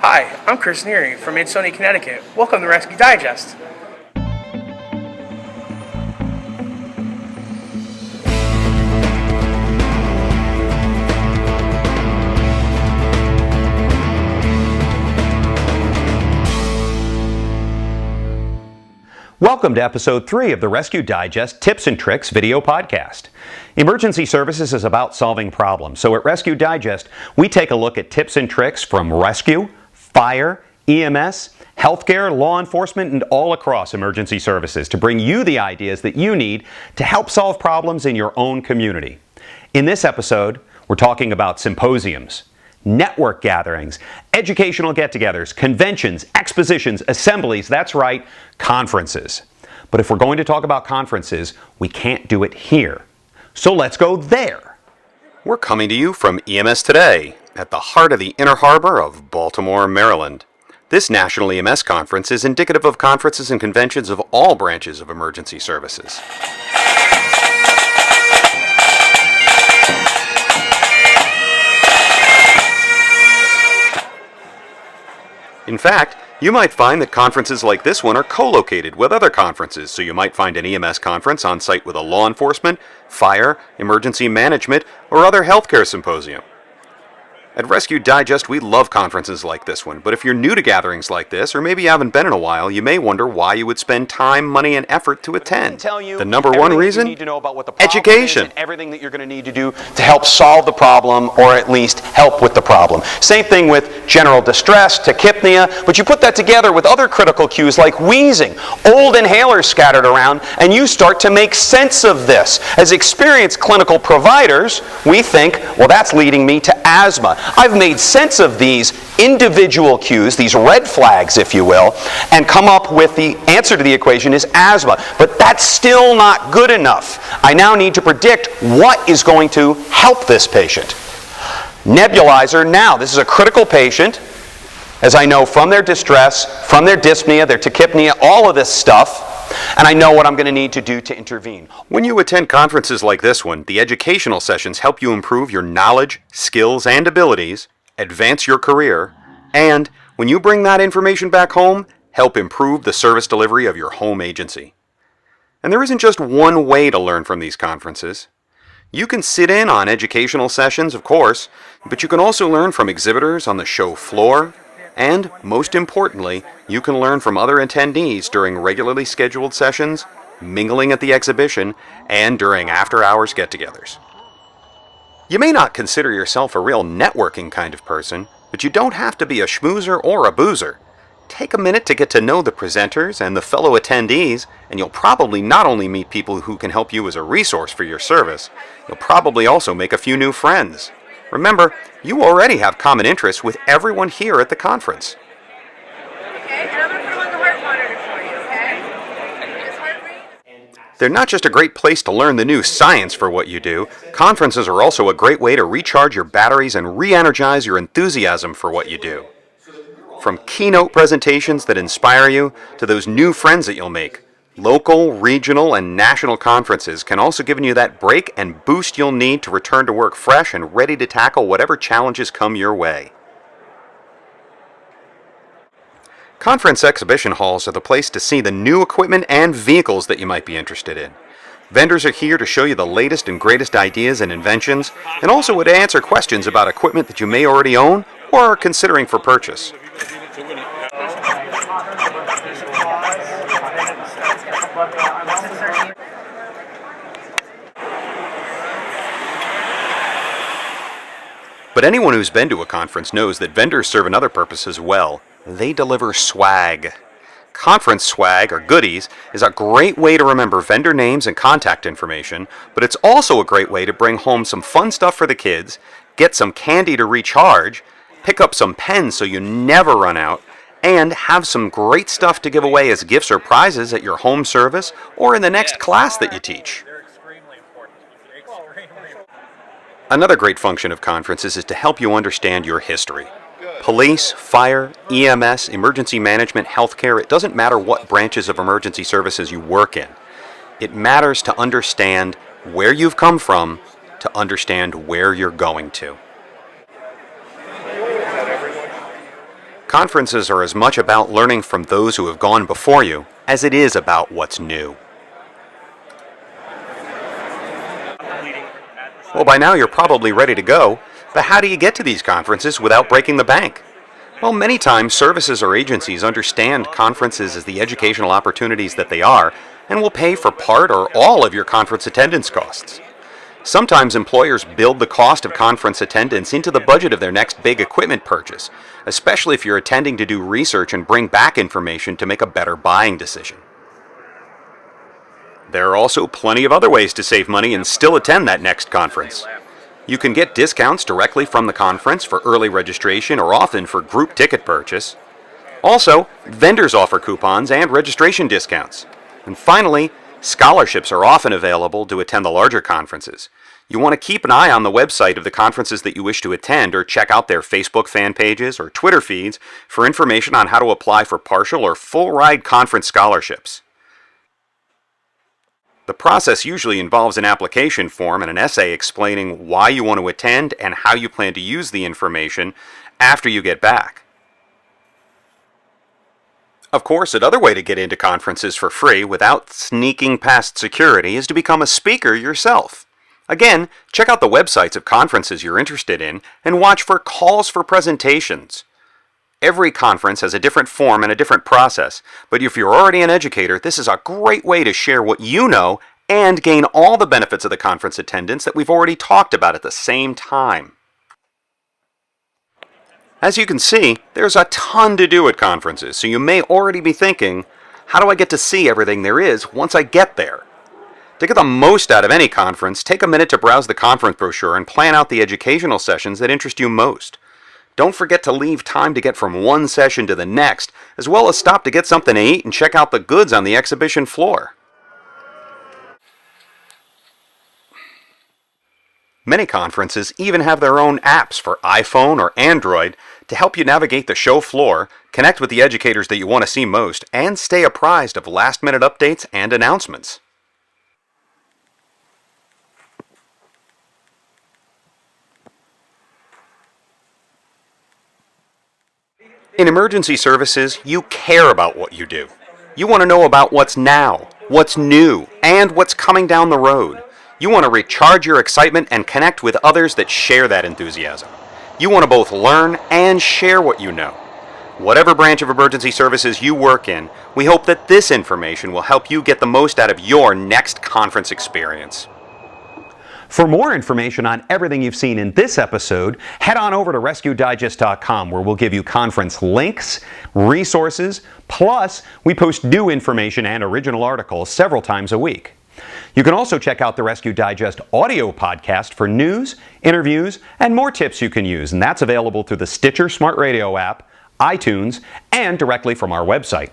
Hi, I'm Chris Neary from Mid-Sony, Connecticut. Welcome to Rescue Digest. Welcome to episode 3 of the Rescue Digest Tips and Tricks video podcast. Emergency services is about solving problems, so at Rescue Digest, we take a look at tips and tricks from rescue, fire, EMS, healthcare, law enforcement, and all across emergency services to bring you the ideas that you need to help solve problems in your own community. In this episode, we're talking about symposiums, network gatherings, educational get-togethers, conventions, expositions, assemblies, that's right, conferences. But if we're going to talk about conferences, we can't do it here. So let's go there. We're coming to you from EMS Today, at the heart of the Inner Harbor of Baltimore, Maryland. This National EMS Conference is indicative of conferences and conventions of all branches of emergency services. In fact, you might find that conferences like this one are co-located with other conferences, so you might find an EMS conference on site with a law enforcement, fire, emergency management, or other healthcare symposium. At Rescue Digest, we love conferences like this one, but if you're new to gatherings like this, or maybe you haven't been in a while, you may wonder why you would spend time, money, and effort to attend. The number one reason? Education. Everything that you're going to need to do to help solve the problem, or at least help with the problem. Same thing with general distress, tachypnea, but you put that together with other critical cues like wheezing, old inhalers scattered around, and you start to make sense of this. As experienced clinical providers, we think, well, that's leading me to asthma. I've made sense of these individual cues, these red flags, if you will, and come up with the answer to the equation is asthma. But that's still not good enough. I now need to predict what is going to help this patient. Nebulizer, now, this is a critical patient, as I know from their distress, from their dyspnea, their tachypnea, all of this stuff, and I know what I'm going to need to do to intervene. When you attend conferences like this one, the educational sessions help you improve your knowledge, skills, and abilities, advance your career, and when you bring that information back home, help improve the service delivery of your home agency. And there isn't just one way to learn from these conferences. You can sit in on educational sessions, of course, but you can also learn from exhibitors on the show floor, and, most importantly, you can learn from other attendees during regularly scheduled sessions, mingling at the exhibition, and during after-hours get-togethers. You may not consider yourself a real networking kind of person, but you don't have to be a schmoozer or a boozer. Take a minute to get to know the presenters and the fellow attendees, and you'll probably not only meet people who can help you as a resource for your service, you'll probably also make a few new friends. Remember, you already have common interests with everyone here at the conference. Okay, and I'm going to put on the heart monitor for you, okay? This heart rate? They're not just a great place to learn the new science for what you do, conferences are also a great way to recharge your batteries and re-energize your enthusiasm for what you do. From keynote presentations that inspire you to those new friends that you'll make, local, regional, and national conferences can also give you that break and boost you'll need to return to work fresh and ready to tackle whatever challenges come your way. Conference exhibition halls are the place to see the new equipment and vehicles that you might be interested in. Vendors are here to show you the latest and greatest ideas and inventions, and also to answer questions about equipment that you may already own or are considering for purchase. But anyone who's been to a conference knows that vendors serve another purpose as well. They deliver swag. Conference swag, or goodies, is a great way to remember vendor names and contact information, but it's also a great way to bring home some fun stuff for the kids, get some candy to recharge, pick up some pens so you never run out, and have some great stuff to give away as gifts or prizes at your home service or in the next class that you teach. Another great function of conferences is to help you understand your history. Police, fire, EMS, emergency management, healthcare, it doesn't matter what branches of emergency services you work in. It matters to understand where you've come from, to understand where you're going to. Conferences are as much about learning from those who have gone before you as it is about what's new. Well, by now you're probably ready to go, but how do you get to these conferences without breaking the bank? Well, many times services or agencies understand conferences as the educational opportunities that they are and will pay for part or all of your conference attendance costs. Sometimes employers build the cost of conference attendance into the budget of their next big equipment purchase, especially if you're attending to do research and bring back information to make a better buying decision. There are also plenty of other ways to save money and still attend that next conference. You can get discounts directly from the conference for early registration or often for group ticket purchase. Also, vendors offer coupons and registration discounts. And finally, scholarships are often available to attend the larger conferences. You want to keep an eye on the website of the conferences that you wish to attend or check out their Facebook fan pages or Twitter feeds for information on how to apply for partial or full ride conference scholarships. The process usually involves an application form and an essay explaining why you want to attend and how you plan to use the information after you get back. Of course, another way to get into conferences for free without sneaking past security is to become a speaker yourself. Again, check out the websites of conferences you're interested in and watch for calls for presentations. Every conference has a different form and a different process, but if you're already an educator, this is a great way to share what you know and gain all the benefits of the conference attendance that we've already talked about at the same time. As you can see, there's a ton to do at conferences, so you may already be thinking, how do I get to see everything there is once I get there? To get the most out of any conference, take a minute to browse the conference brochure and plan out the educational sessions that interest you most. Don't forget to leave time to get from one session to the next, as well as stop to get something to eat and check out the goods on the exhibition floor. Many conferences even have their own apps for iPhone or Android to help you navigate the show floor, connect with the educators that you want to see most, and stay apprised of last-minute updates and announcements. In emergency services, you care about what you do. You want to know about what's now, what's new, and what's coming down the road. You want to recharge your excitement and connect with others that share that enthusiasm. You want to both learn and share what you know. Whatever branch of emergency services you work in, we hope that this information will help you get the most out of your next conference experience. For more information on everything you've seen in this episode, head on over to RescueDigest.com, where we'll give you conference links, resources, plus we post new information and original articles several times a week. You can also check out the Rescue Digest audio podcast for news, interviews, and more tips you can use, and that's available through the Stitcher Smart Radio app, iTunes, and directly from our website.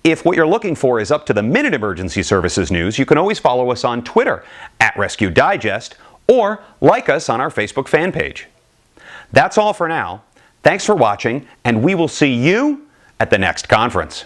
If what you're looking for is up-to-the-minute emergency services news, you can always follow us on Twitter at Rescue Digest or like us on our Facebook fan page. That's all for now. Thanks for watching, and we will see you at the next conference.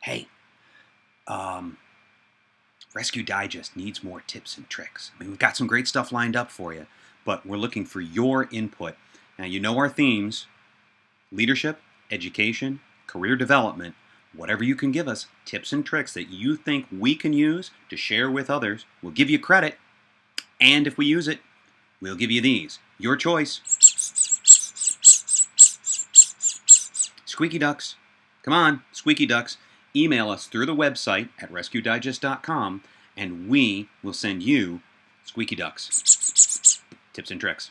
Hey, Rescue Digest needs more tips and tricks. I mean, we've got some great stuff lined up for you, but we're looking for your input. Now, you know our themes: leadership, education, career development. Whatever you can give us, tips and tricks that you think we can use to share with others, we'll give you credit. And if we use it, we'll give you these. Your choice. Squeaky ducks. Come on, squeaky ducks. Email us through the website at RescueDigest.com, and we will send you squeaky ducks. Tips and tricks.